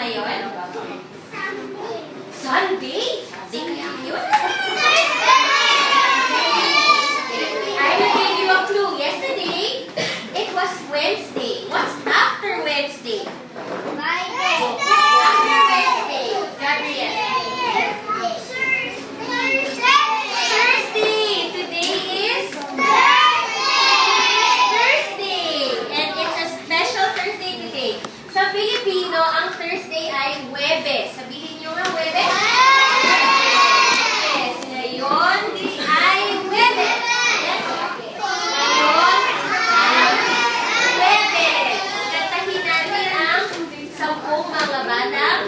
ngayon? Sunday? Di kaya ngayon? I will give you a clue. Yesterday, it was Wednesday. What's after Wednesday? What's after Wednesday? Gabriel. Thursday. Today is Thursday. And it's a special Thursday today. Sa Filipino, ang Thursday ay Huwebes. Sabihin nyo nga, Huwebes.